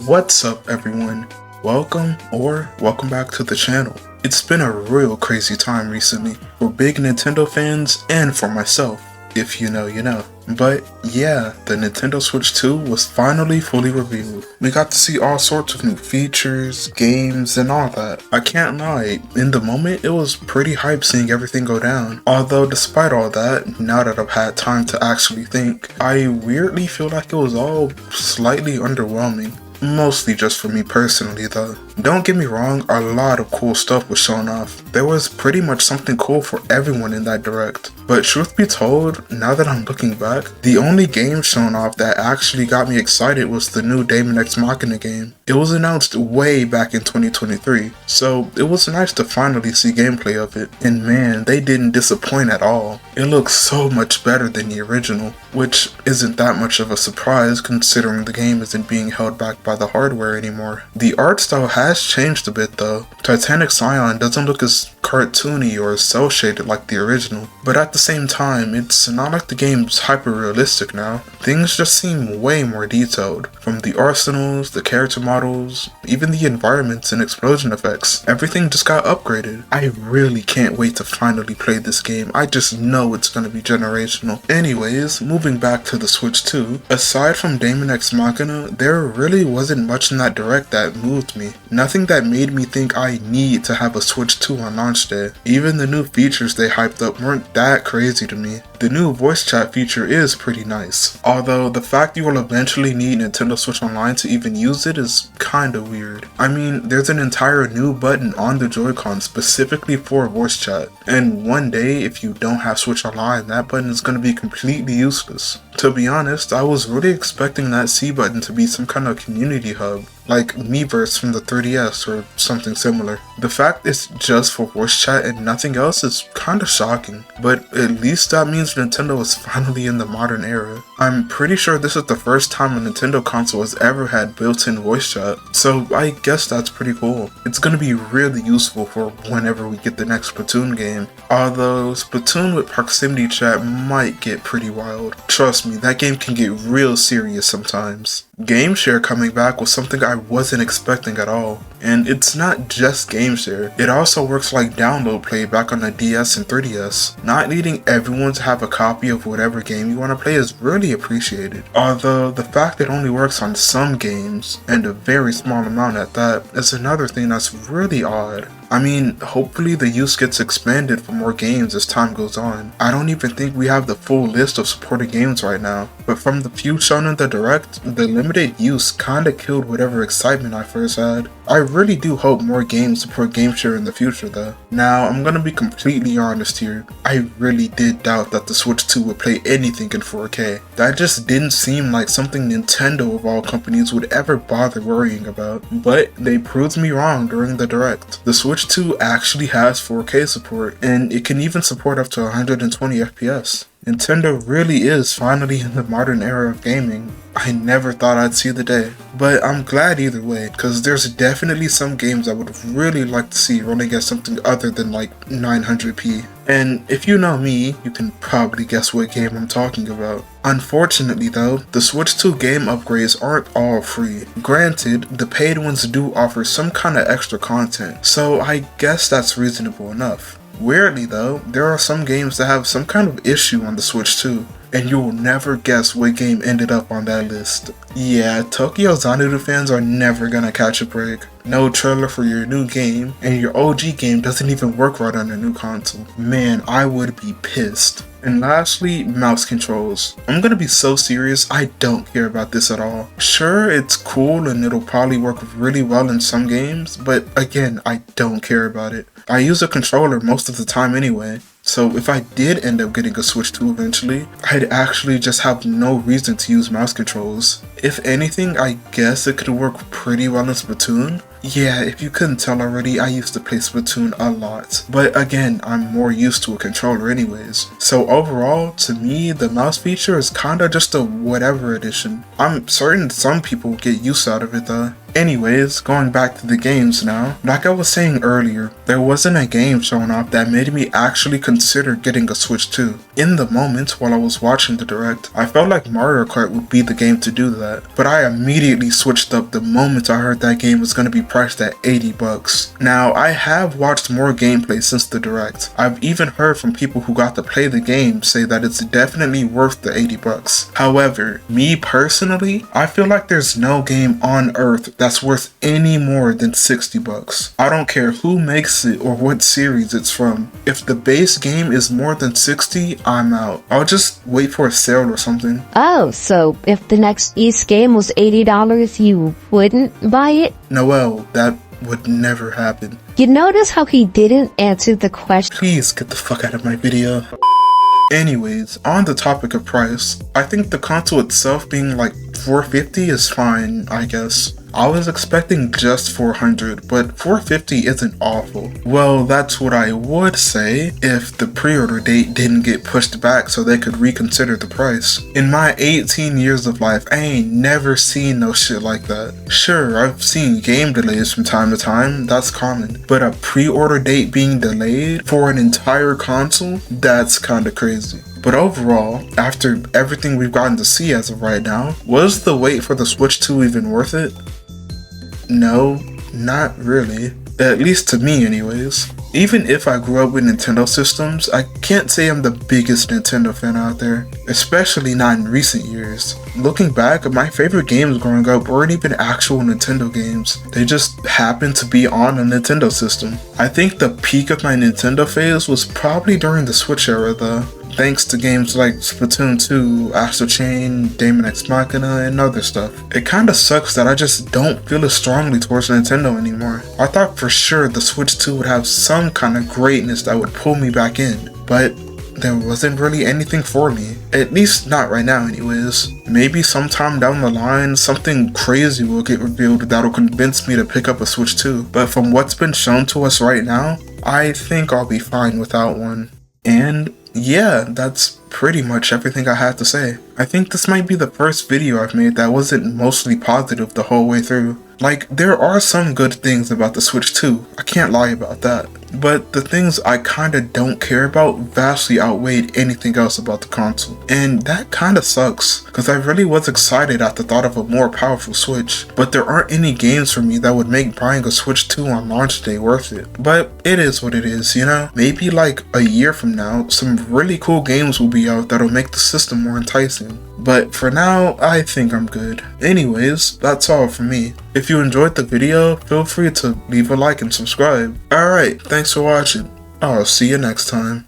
What's up everyone? Welcome back to the channel. It's been a real crazy time recently for big Nintendo fans and for myself. If you know, you know. But yeah, the Nintendo Switch 2 was finally fully revealed. We got to see all sorts of new features, games, and all that. I can't lie, in the moment it was pretty hype seeing everything go down. Although despite all that, now that I've had time to actually think, I weirdly feel like it was all slightly underwhelming. Mostly just for me personally though. Don't get me wrong, a lot of cool stuff was shown off. There was pretty much something cool for everyone in that direct. But truth be told, now that I'm looking back, the only game shown off that actually got me excited was the new Daemon X Machina game. It was announced way back in 2023, so it was nice to finally see gameplay of it. And man, they didn't disappoint at all. It looks so much better than the original, which isn't that much of a surprise considering the game isn't being held back by the hardware anymore. The art style has changed a bit though. Titanic Scion doesn't look as cartoony or cel shaded like the original, but at the same time, it's not like the game's hyper realistic now. Things just seem way more detailed. From the arsenals, the character models, even the environments and explosion effects, everything just got upgraded. I really can't wait to finally play this game. I just know it's gonna be generational. Anyways, moving back to the Switch 2, aside from Daemon X Machina, there really wasn't much in that direct that moved me. Nothing that made me think I need to have a Switch 2 on launch day. Even the new features they hyped up weren't that crazy to me. The new voice chat feature is pretty nice, although the fact you will eventually need Nintendo Switch Online to even use it is kinda weird. I mean, there's an entire new button on the Joy-Con specifically for voice chat, and one day if you don't have Switch Online, that button is gonna be completely useless. To be honest, I was really expecting that C button to be some kind of community hub, like Miiverse from the 3DS or something similar. The fact it's just for voice chat and nothing else is kinda shocking, but at least that means Nintendo is finally in the modern era. I'm pretty sure this is the first time a Nintendo console has ever had built-in voice chat, so I guess that's pretty cool. It's gonna be really useful for whenever we get the next Splatoon game, although Splatoon with proximity chat might get pretty wild. Trust me, that game can get real serious sometimes. Game share coming back was something I wasn't expecting at all. And it's not just game share, it also works like download play back on the DS and 3DS. Not needing everyone to have a copy of whatever game you want to play is really appreciated. Although the fact it only works on some games, and a very small amount at that, is another thing that's really odd. I mean, hopefully the use gets expanded for more games as time goes on. I don't even think we have the full list of supported games right now, but from the few shown in the direct, the limited use kinda killed whatever excitement I first had. I really do hope more games support game share in the future though. Now, I'm gonna be completely honest here, I really did doubt that the Switch 2 would play anything in 4K. That just didn't seem like something Nintendo of all companies would ever bother worrying about, but they proved me wrong during the direct. The Switch 2 actually has 4K support, and it can even support up to 120 FPS. Nintendo really is finally in the modern era of gaming. I never thought I'd see the day, but I'm glad either way, cause there's definitely some games I would really like to see running at something other than like 900p. And if you know me, you can probably guess what game I'm talking about. Unfortunately though, the Switch 2 game upgrades aren't all free. Granted, the paid ones do offer some kind of extra content, so I guess that's reasonable enough. Weirdly though, there are some games that have some kind of issue on the Switch 2, and you will never guess what game ended up on that list. Yeah, Tokyo Xanadu fans are never gonna catch a break. No trailer for your new game, and your OG game doesn't even work right on the new console. Man, I would be pissed. And lastly, mouse controls. I'm gonna be so serious, I don't care about this at all. Sure, it's cool and it'll probably work really well in some games, but again, I don't care about it. I use a controller most of the time anyway. So if I did end up getting a Switch 2 eventually, I'd actually just have no reason to use mouse controls. If anything, I guess it could work pretty well in Splatoon. Yeah, if you couldn't tell already, I used to play Splatoon a lot. But again, I'm more used to a controller anyways. So overall, to me, the mouse feature is kinda just a whatever addition. I'm certain some people get use out of it though. Anyways, going back to the games now, like I was saying earlier, there wasn't a game showing up that made me actually consider getting a Switch 2. In the moment while I was watching the direct, I felt like Mario Kart would be the game to do that, but I immediately switched up the moment I heard that game was going to be priced at $80. Now, I have watched more gameplay since the direct. I've even heard from people who got to play the game say that it's definitely worth the $80. However, me personally, I feel like there's no game on earth that's worth any more than $60. I don't care who makes it or what series it's from. If the base game is more than $60, I'm out. I'll just wait for a sale or something. Oh, so if the next East game was $80, you wouldn't buy it? Noelle, that would never happen. You notice how he didn't answer the question? Please get the fuck out of my video. Anyways, on the topic of price, I think the console itself being like $450 is fine, I guess. I was expecting just $400, but $450 isn't awful. Well, that's what I would say if the pre-order date didn't get pushed back so they could reconsider the price. In my 18 years of life, I ain't never seen no shit like that. Sure, I've seen game delays from time to time, that's common, but a pre-order date being delayed for an entire console? That's kinda crazy. But overall, after everything we've gotten to see as of right now, was the wait for the Switch 2 even worth it? No, not really. At least to me anyways. Even if I grew up with Nintendo systems, I can't say I'm the biggest Nintendo fan out there, especially not in recent years. Looking back, my favorite games growing up weren't even actual Nintendo games. They just happened to be on a Nintendo system. I think the peak of my Nintendo phase was probably during the Switch era though, thanks to games like Splatoon 2, Astral Chain, Daemon X Machina, and other stuff. It kinda sucks that I just don't feel as strongly towards Nintendo anymore. I thought for sure the Switch 2 would have some kind of greatness that would pull me back in, but there wasn't really anything for me. At least not right now anyways. Maybe sometime down the line, something crazy will get revealed that'll convince me to pick up a Switch 2, but from what's been shown to us right now, I think I'll be fine without one. And yeah, that's pretty much everything I have to say. I think this might be the first video I've made that wasn't mostly positive the whole way through. Like, there are some good things about the Switch 2, I can't lie about that. But the things I kinda don't care about vastly outweighed anything else about the console. And that kinda sucks, cause I really was excited at the thought of a more powerful Switch. But there aren't any games for me that would make buying a Switch 2 on launch day worth it. But it is what it is, you know? Maybe like a year from now, some really cool games will be out that'll make the system more enticing. But for now, I think I'm good. Anyways, that's all for me. If you enjoyed the video, feel free to leave a like and subscribe. Alright, thanks for watching. I'll see you next time.